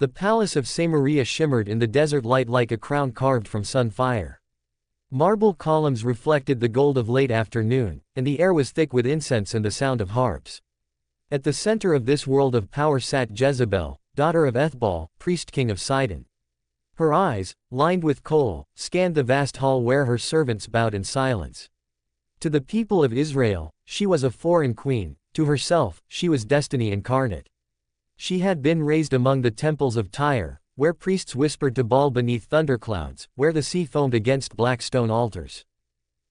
The palace of Samaria shimmered in the desert light like a crown carved from sun fire. Marble columns reflected the gold of late afternoon, and the air was thick with incense and the sound of harps. At the center of this world of power sat Jezebel, daughter of Ethbaal, priest-king of Sidon. Her eyes, lined with kohl, scanned the vast hall where her servants bowed in silence. To the people of Israel, she was a foreign queen; to herself, she was destiny incarnate. She had been raised among the temples of Tyre, where priests whispered to Baal beneath thunderclouds, where the sea foamed against black stone altars.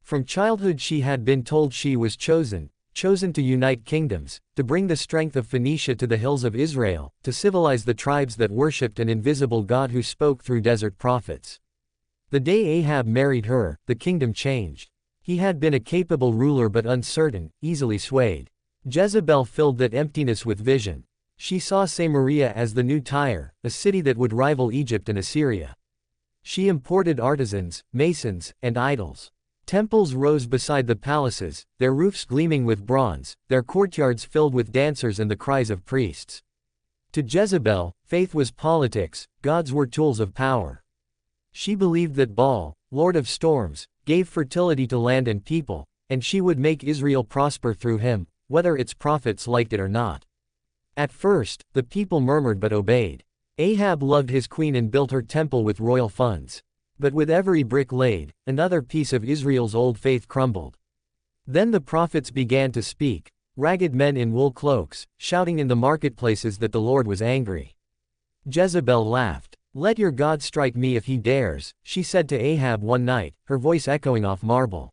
From childhood she had been told she was chosen to unite kingdoms, to bring the strength of Phoenicia to the hills of Israel, to civilize the tribes that worshipped an invisible God who spoke through desert prophets. The day Ahab married her, the kingdom changed. He had been a capable ruler but uncertain, easily swayed. Jezebel filled that emptiness with vision. She saw Samaria as the new Tyre, a city that would rival Egypt and Assyria. She imported artisans, masons, and idols. Temples rose beside the palaces, their roofs gleaming with bronze, their courtyards filled with dancers and the cries of priests. To Jezebel, faith was politics, gods were tools of power. She believed that Baal, lord of storms, gave fertility to land and people, and she would make Israel prosper through him, whether its prophets liked it or not. At first, the people murmured but obeyed. Ahab loved his queen and built her temple with royal funds. But with every brick laid, another piece of Israel's old faith crumbled. Then the prophets began to speak, ragged men in wool cloaks, shouting in the marketplaces that the Lord was angry. Jezebel laughed. "Let your God strike me if he dares," she said to Ahab one night, her voice echoing off marble.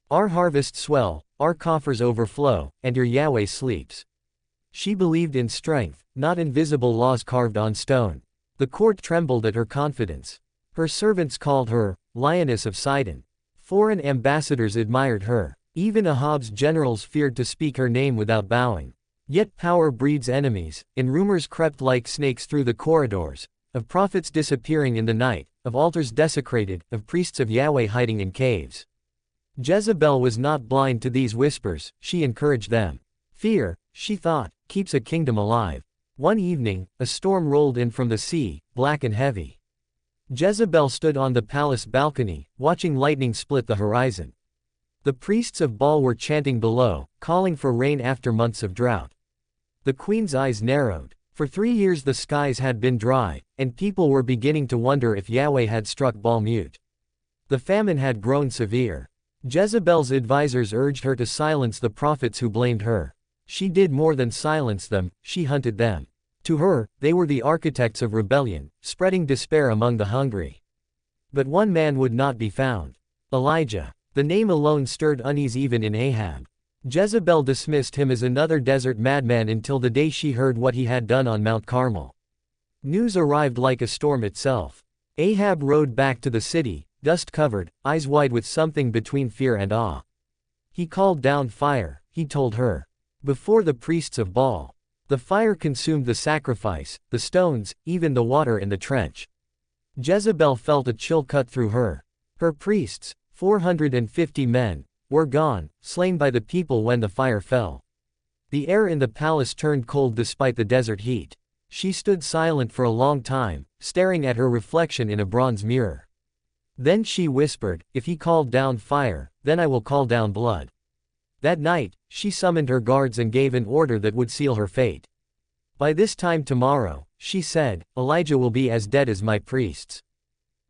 "Our harvests swell, our coffers overflow, and your Yahweh sleeps." She believed in strength, not invisible laws carved on stone. The court trembled at her confidence. Her servants called her, Lioness of Sidon. Foreign ambassadors admired her. Even Ahab's generals feared to speak her name without bowing. Yet power breeds enemies, and rumors crept like snakes through the corridors, of prophets disappearing in the night, of altars desecrated, of priests of Yahweh hiding in caves. Jezebel was not blind to these whispers, she encouraged them. Fear, she thought, keeps a kingdom alive. One evening, a storm rolled in from the sea, black and heavy. Jezebel stood on the palace balcony, watching lightning split the horizon. The priests of Baal were chanting below, calling for rain after months of drought. The queen's eyes narrowed. For 3 years the skies had been dry, and people were beginning to wonder if Yahweh had struck Baal mute. The famine had grown severe. Jezebel's advisors urged her to silence the prophets who blamed her. She did more than silence them, she hunted them. To her, they were the architects of rebellion, spreading despair among the hungry. But one man would not be found. Elijah. The name alone stirred unease even in Ahab. Jezebel dismissed him as another desert madman until the day she heard what he had done on Mount Carmel. News arrived like a storm itself. Ahab rode back to the city, dust-covered, eyes wide with something between fear and awe. He called down fire, he told her. Before the priests of Baal. The fire consumed the sacrifice, the stones, even the water in the trench. Jezebel felt a chill cut through her. Her priests, 450 men, were gone, slain by the people when the fire fell. The air in the palace turned cold despite the desert heat. She stood silent for a long time, staring at her reflection in a bronze mirror. Then she whispered, "If he called down fire, then I will call down blood." That night, she summoned her guards and gave an order that would seal her fate. "By this time tomorrow," she said, "Elijah will be as dead as my priests."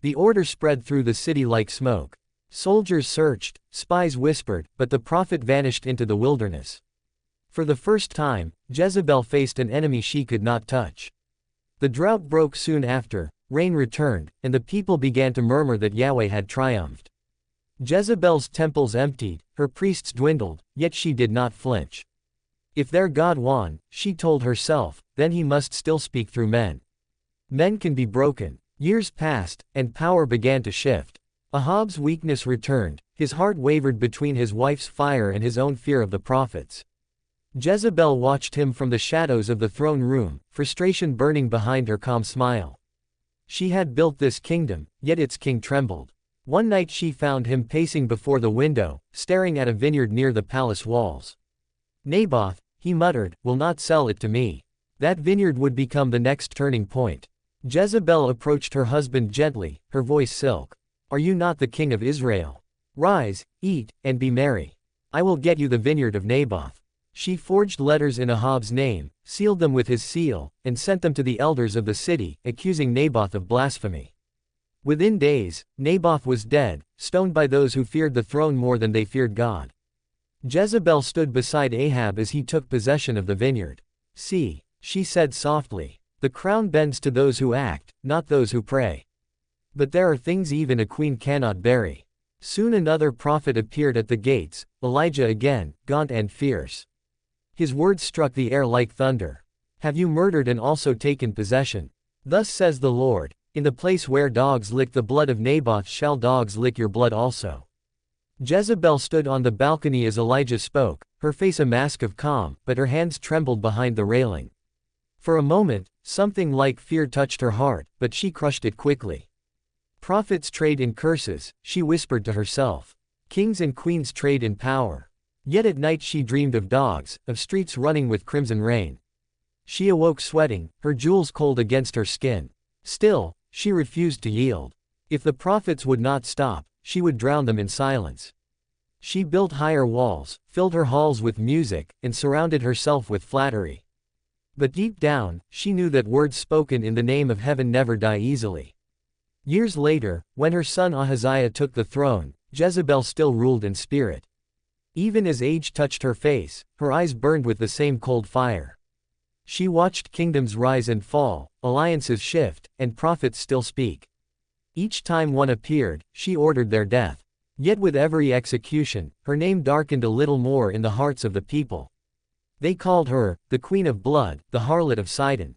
The order spread through the city like smoke. Soldiers searched, spies whispered, but the prophet vanished into the wilderness. For the first time, Jezebel faced an enemy she could not touch. The drought broke soon after, rain returned, and the people began to murmur that Yahweh had triumphed. Jezebel's temples emptied, her priests dwindled, yet she did not flinch. If their God won, she told herself, then he must still speak through men. Men can be broken. Years passed, and power began to shift. Ahab's weakness returned, his heart wavered between his wife's fire and his own fear of the prophets. Jezebel watched him from the shadows of the throne room, frustration burning behind her calm smile. She had built this kingdom, yet its king trembled. One night she found him pacing before the window, staring at a vineyard near the palace walls. "Naboth," he muttered, "will not sell it to me." That vineyard would become the next turning point. Jezebel approached her husband gently, her voice silk. Are you not the king of Israel? Rise, eat, and be merry. I will get you the vineyard of Naboth. She forged letters in Ahab's name, sealed them with his seal, and sent them to the elders of the city, accusing Naboth of blasphemy. Within days, Naboth was dead, stoned by those who feared the throne more than they feared God. Jezebel stood beside Ahab as he took possession of the vineyard. See, she said softly, the crown bends to those who act, not those who pray. But there are things even a queen cannot bury. Soon another prophet appeared at the gates, Elijah again, gaunt and fierce. His words struck the air like thunder. Have you murdered and also taken possession? Thus says the Lord, in the place where dogs lick the blood of Naboth shall dogs lick your blood also. Jezebel stood on the balcony as Elijah spoke, her face a mask of calm, but her hands trembled behind the railing. For a moment, something like fear touched her heart, but she crushed it quickly. Prophets trade in curses, she whispered to herself. Kings and queens trade in power. Yet at night she dreamed of dogs, of streets running with crimson rain. She awoke sweating, her jewels cold against her skin. Still, she refused to yield. If the prophets would not stop, she would drown them in silence. She built higher walls, filled her halls with music, and surrounded herself with flattery. But deep down, she knew that words spoken in the name of heaven never die easily. Years later, when her son Ahaziah took the throne, Jezebel still ruled in spirit. Even as age touched her face, her eyes burned with the same cold fire. She watched kingdoms rise and fall, alliances shift, and prophets still speak. Each time one appeared, she ordered their death. Yet with every execution, her name darkened a little more in the hearts of the people. They called her, the Queen of Blood, the harlot of Sidon.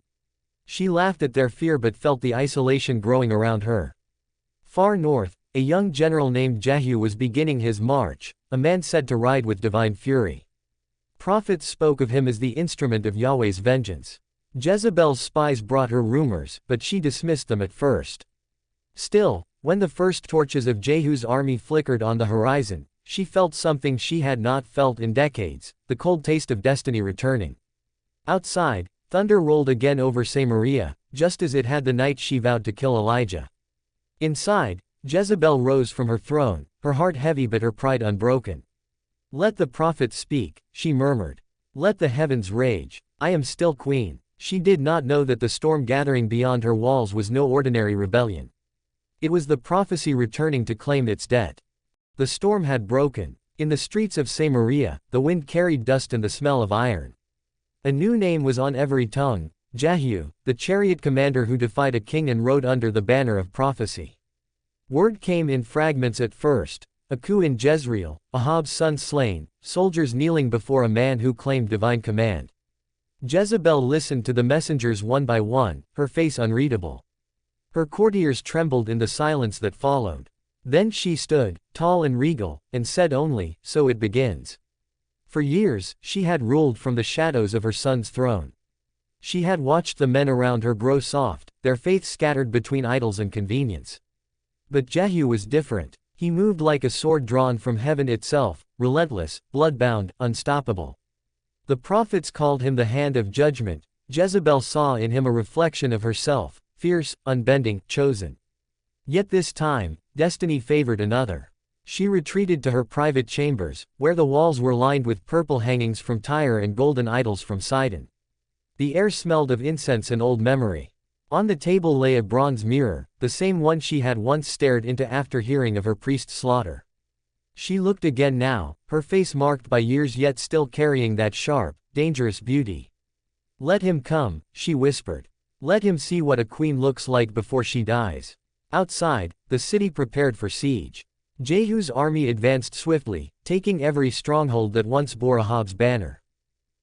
She laughed at their fear but felt the isolation growing around her. Far north, a young general named Jehu was beginning his march, a man said to ride with divine fury. Prophets spoke of him as the instrument of Yahweh's vengeance. Jezebel's spies brought her rumors, but she dismissed them at first. Still, when the first torches of Jehu's army flickered on the horizon, she felt something she had not felt in decades, the cold taste of destiny returning. Outside, thunder rolled again over Samaria, just as it had the night she vowed to kill Elijah. Inside, Jezebel rose from her throne, her heart heavy but her pride unbroken. Let the prophets speak, she murmured. Let the heavens rage. I am still queen. She did not know that the storm gathering beyond her walls was no ordinary rebellion. It was the prophecy returning to claim its debt. The storm had broken. In the streets of Samaria, the wind carried dust and the smell of iron. A new name was on every tongue, Jehu, the chariot commander who defied a king and rode under the banner of prophecy. Word came in fragments at first, a coup in Jezreel, Ahab's son slain, soldiers kneeling before a man who claimed divine command. Jezebel listened to the messengers one by one, her face unreadable. Her courtiers trembled in the silence that followed. Then she stood, tall and regal, and said only, "So it begins." For years, she had ruled from the shadows of her son's throne. She had watched the men around her grow soft, their faith scattered between idols and convenience. But Jehu was different. He moved like a sword drawn from heaven itself, relentless, blood-bound, unstoppable. The prophets called him the hand of judgment. Jezebel saw in him a reflection of herself, fierce, unbending, chosen. Yet this time, destiny favored another. She retreated to her private chambers, where the walls were lined with purple hangings from Tyre and golden idols from Sidon. The air smelled of incense and old memory. On the table lay a bronze mirror, the same one she had once stared into after hearing of her priest's slaughter. She looked again now, her face marked by years yet still carrying that sharp, dangerous beauty. "Let him come," she whispered. "Let him see what a queen looks like before she dies." Outside, the city prepared for siege. Jehu's army advanced swiftly, taking every stronghold that once bore Ahab's banner.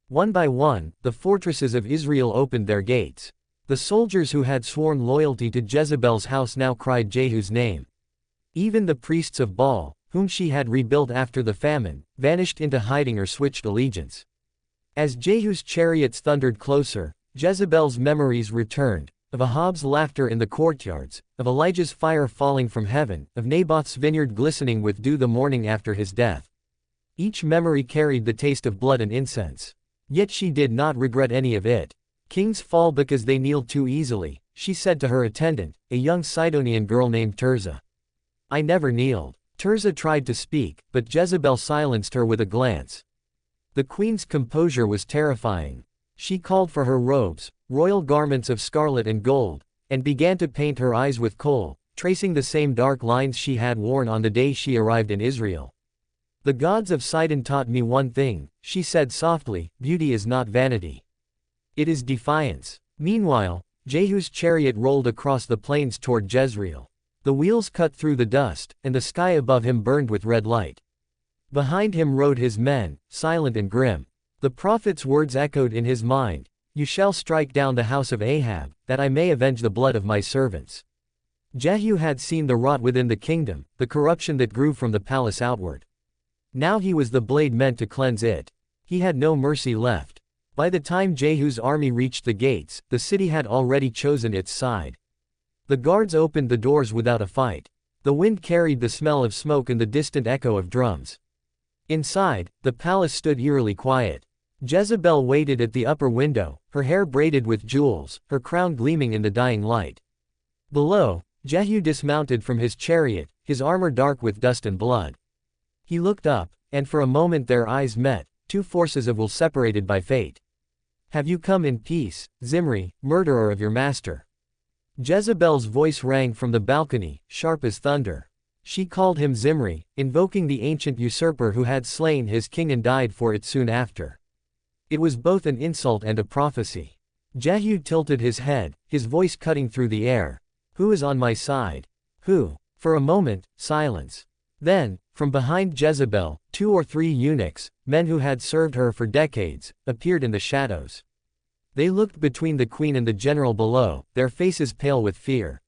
One by one, the fortresses of Israel opened their gates. The soldiers who had sworn loyalty to Jezebel's house now cried Jehu's name. Even the priests of Baal, whom she had rebuilt after the famine, vanished into hiding or switched allegiance. As Jehu's chariots thundered closer, Jezebel's memories returned, of Ahab's laughter in the courtyards, of Elijah's fire falling from heaven, of Naboth's vineyard glistening with dew the morning after his death. Each memory carried the taste of blood and incense. Yet she did not regret any of it. Kings fall because they kneel too easily, she said to her attendant, a young Sidonian girl named Tirzah. I never kneeled. Tirzah tried to speak, but Jezebel silenced her with a glance. The queen's composure was terrifying. She called for her robes, royal garments of scarlet and gold, and began to paint her eyes with kohl, tracing the same dark lines she had worn on the day she arrived in Israel. The gods of Sidon taught me one thing, she said softly, beauty is not vanity. It is defiance. Meanwhile, Jehu's chariot rolled across the plains toward Jezreel. The wheels cut through the dust, and the sky above him burned with red light. Behind him rode his men, silent and grim. The prophet's words echoed in his mind, you shall strike down the house of Ahab, that I may avenge the blood of my servants. Jehu had seen the rot within the kingdom, the corruption that grew from the palace outward. Now he was the blade meant to cleanse it. He had no mercy left. By the time Jehu's army reached the gates, the city had already chosen its side. The guards opened the doors without a fight. The wind carried the smell of smoke and the distant echo of drums. Inside, the palace stood eerily quiet. Jezebel waited at the upper window, her hair braided with jewels, her crown gleaming in the dying light. Below, Jehu dismounted from his chariot, his armor dark with dust and blood. He looked up, and for a moment their eyes met, two forces of will separated by fate. Have you come in peace, Zimri, murderer of your master? Jezebel's voice rang from the balcony, sharp as thunder. She called him Zimri, invoking the ancient usurper who had slain his king and died for it soon after. It was both an insult and a prophecy. Jehu tilted his head, his voice cutting through the air. Who is on my side? Who? For a moment, silence. Then, from behind Jezebel, 2 or 3 eunuchs, men who had served her for decades, appeared in the shadows. They looked between the queen and the general below, their faces pale with fear.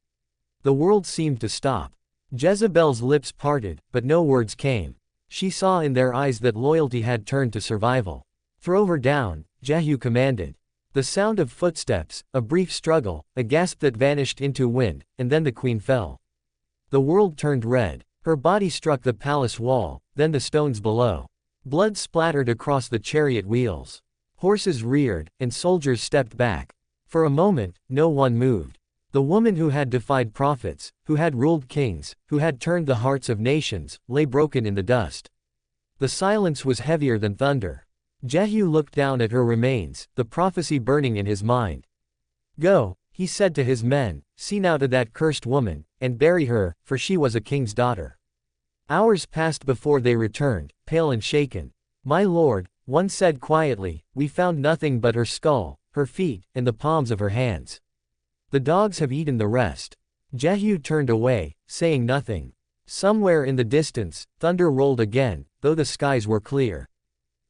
The world seemed to stop. Jezebel's lips parted, but no words came. She saw in their eyes that loyalty had turned to survival. Throw her down, Jehu commanded. The sound of footsteps, a brief struggle, a gasp that vanished into wind, and then the queen fell. The world turned red. Her body struck the palace wall, then the stones below. Blood splattered across the chariot wheels. Horses reared, and soldiers stepped back. For a moment, no one moved. The woman who had defied prophets, who had ruled kings, who had turned the hearts of nations, lay broken in the dust. The silence was heavier than thunder. Jehu looked down at her remains, the prophecy burning in his mind. Go, he said to his men, see now to that cursed woman, and bury her, for she was a king's daughter. Hours passed before they returned, pale and shaken. My lord, one said quietly, we found nothing but her skull, her feet, and the palms of her hands. The dogs have eaten the rest. Jehu turned away, saying nothing. Somewhere in the distance, thunder rolled again, though the skies were clear.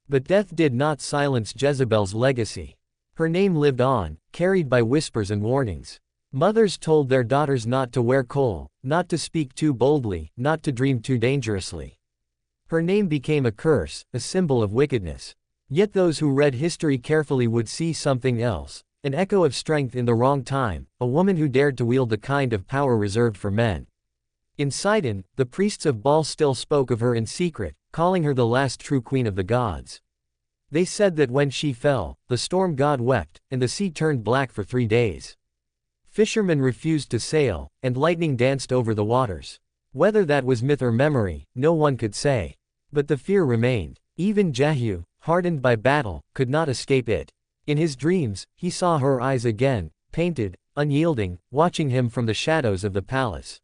But death did not silence Jezebel's legacy. Her name lived on, carried by whispers and warnings. Mothers told their daughters not to wear kohl, not to speak too boldly, not to dream too dangerously. Her name became a curse, a symbol of wickedness. Yet those who read history carefully would see something else, an echo of strength in the wrong time, a woman who dared to wield the kind of power reserved for men. In Sidon, the priests of Baal still spoke of her in secret, calling her the last true queen of the gods. They said that when she fell, the storm god wept, and the sea turned black for 3 days. Fishermen refused to sail, and lightning danced over the waters. Whether that was myth or memory, no one could say. But the fear remained. Even Jehu, hardened by battle, could not escape it. In his dreams, he saw her eyes again, painted, unyielding, watching him from the shadows of the palace.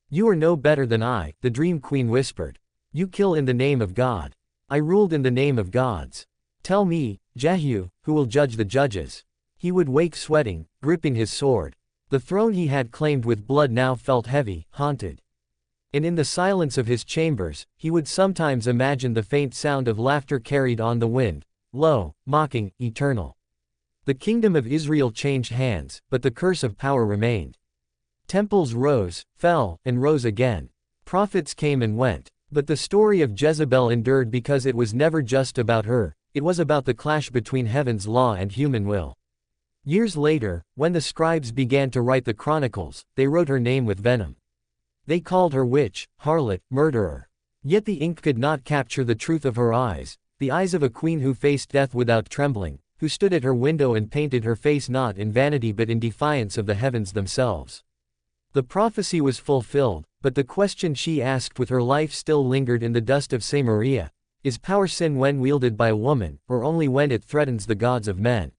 You are no better than I, the dream queen whispered. You kill in the name of God. I ruled in the name of gods. Tell me, Jehu, who will judge the judges? He would wake sweating, gripping his sword. The throne he had claimed with blood now felt heavy, haunted. And in the silence of his chambers, he would sometimes imagine the faint sound of laughter carried on the wind, low, mocking, eternal. The kingdom of Israel changed hands, but the curse of power remained. Temples rose, fell, and rose again. Prophets came and went. But the story of Jezebel endured because it was never just about her, it was about the clash between heaven's law and human will. Years later, when the scribes began to write the chronicles, they wrote her name with venom. They called her witch, harlot, murderer. Yet the ink could not capture the truth of her eyes, the eyes of a queen who faced death without trembling, who stood at her window and painted her face not in vanity but in defiance of the heavens themselves. The prophecy was fulfilled, but the question she asked with her life still lingered in the dust of Samaria: is power sin when wielded by a woman, or only when it threatens the gods of men?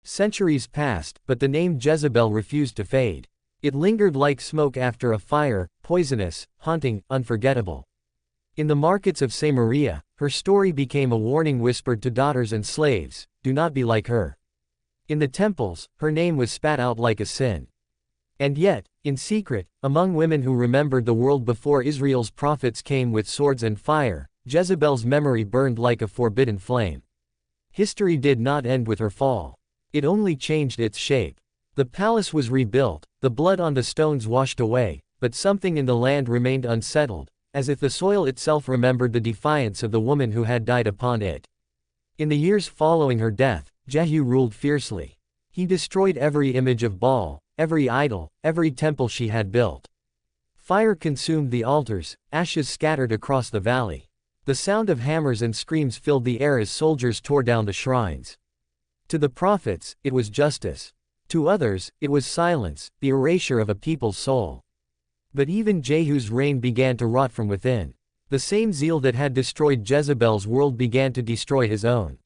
Centuries passed, but the name Jezebel refused to fade. It lingered like smoke after a fire, poisonous, haunting, unforgettable. In the markets of Samaria, her story became a warning whispered to daughters and slaves: do not be like her. In the temples, her name was spat out like a sin. And yet, in secret, among women who remembered the world before Israel's prophets came with swords and fire, Jezebel's memory burned like a forbidden flame. History did not end with her fall. It only changed its shape. The palace was rebuilt, the blood on the stones washed away, but something in the land remained unsettled, as if the soil itself remembered the defiance of the woman who had died upon it. In the years following her death, Jehu ruled fiercely. He destroyed every image of Baal, every idol, every temple she had built. Fire consumed the altars, ashes scattered across the valley. The sound of hammers and screams filled the air as soldiers tore down the shrines. To the prophets, it was justice. To others, it was silence, the erasure of a people's soul. But even Jehu's reign began to rot from within. The same zeal that had destroyed Jezebel's world began to destroy his own.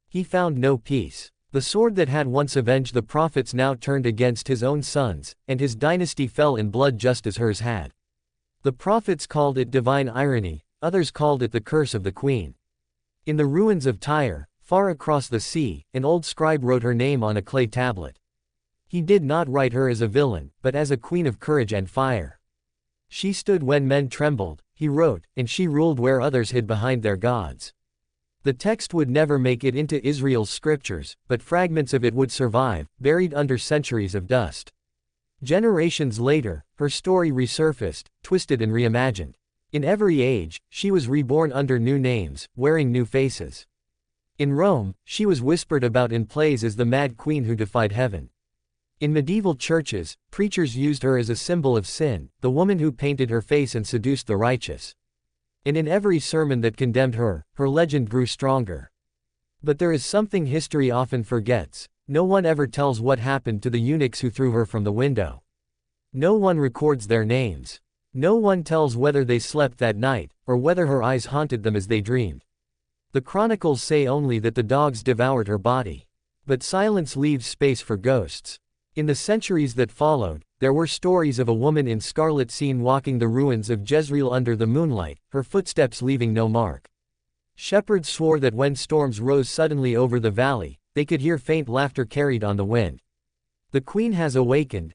He found no peace. The sword that had once avenged the prophets now turned against his own sons, and his dynasty fell in blood just as hers had. The prophets called it divine irony, others called it the curse of the queen. In the ruins of Tyre, far across the sea, an old scribe wrote her name on a clay tablet. He did not write her as a villain, but as a queen of courage and fire. She stood when men trembled, he wrote, and she ruled where others hid behind their gods. The text would never make it into Israel's scriptures, but fragments of it would survive, buried under centuries of dust. Generations later, her story resurfaced, twisted and reimagined. In every age, she was reborn under new names, wearing new faces. In Rome, she was whispered about in plays as the mad queen who defied heaven. In medieval churches, preachers used her as a symbol of sin, the woman who painted her face and seduced the righteous. And in every sermon that condemned her, her legend grew stronger. But there is something history often forgets. No one ever tells what happened to the eunuchs who threw her from the window. No one records their names. No one tells whether they slept that night, or whether her eyes haunted them as they dreamed. The chronicles say only that the dogs devoured her body. But silence leaves space for ghosts. In the centuries that followed, there were stories of a woman in scarlet seen walking the ruins of Jezreel under the moonlight, her footsteps leaving no mark. Shepherds swore that when storms rose suddenly over the valley, they could hear faint laughter carried on the wind. The queen has awakened,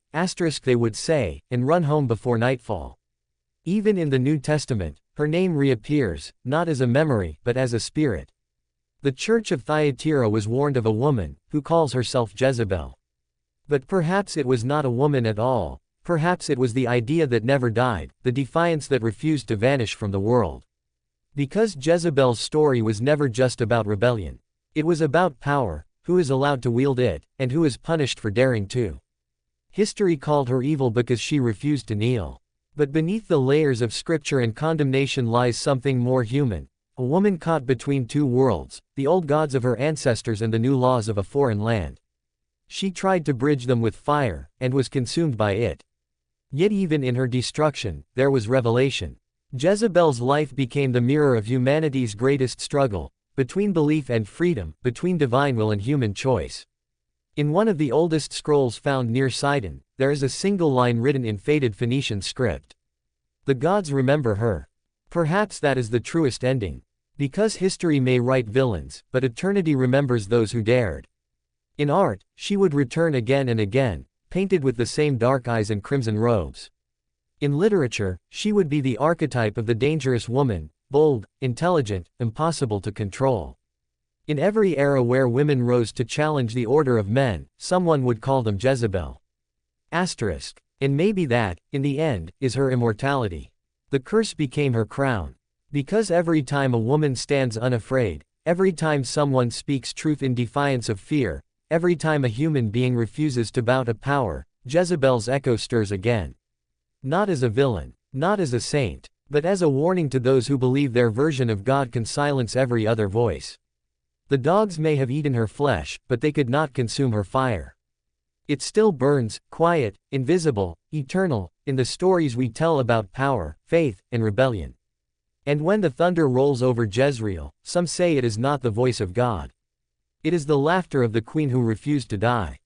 they would say, and run home before nightfall. Even in the New Testament, her name reappears, not as a memory, but as a spirit. The church of Thyatira was warned of a woman, who calls herself Jezebel. But perhaps it was not a woman at all, perhaps it was the idea that never died, the defiance that refused to vanish from the world. Because Jezebel's story was never just about rebellion. It was about power, who is allowed to wield it, and who is punished for daring to. History called her evil because she refused to kneel. But beneath the layers of scripture and condemnation lies something more human, a woman caught between two worlds, the old gods of her ancestors and the new laws of a foreign land. She tried to bridge them with fire, and was consumed by it. Yet even in her destruction, there was revelation. Jezebel's life became the mirror of humanity's greatest struggle, between belief and freedom, between divine will and human choice. In one of the oldest scrolls found near Sidon, there is a single line written in faded Phoenician script. The gods remember her. Perhaps that is the truest ending. Because history may write villains, but eternity remembers those who dared. In art, she would return again and again, painted with the same dark eyes and crimson robes. In literature, she would be the archetype of the dangerous woman, bold, intelligent, impossible to control. In every era where women rose to challenge the order of men, someone would call them Jezebel. And maybe that, in the end, is her immortality. The curse became her crown. Because every time a woman stands unafraid, every time someone speaks truth in defiance of fear, every time a human being refuses to bow to power, Jezebel's echo stirs again. Not as a villain, not as a saint, but as a warning to those who believe their version of God can silence every other voice. The dogs may have eaten her flesh, but they could not consume her fire. It still burns, quiet, invisible, eternal, in the stories we tell about power, faith, and rebellion. And when the thunder rolls over Jezreel, some say it is not the voice of God. It is the laughter of the queen who refused to die.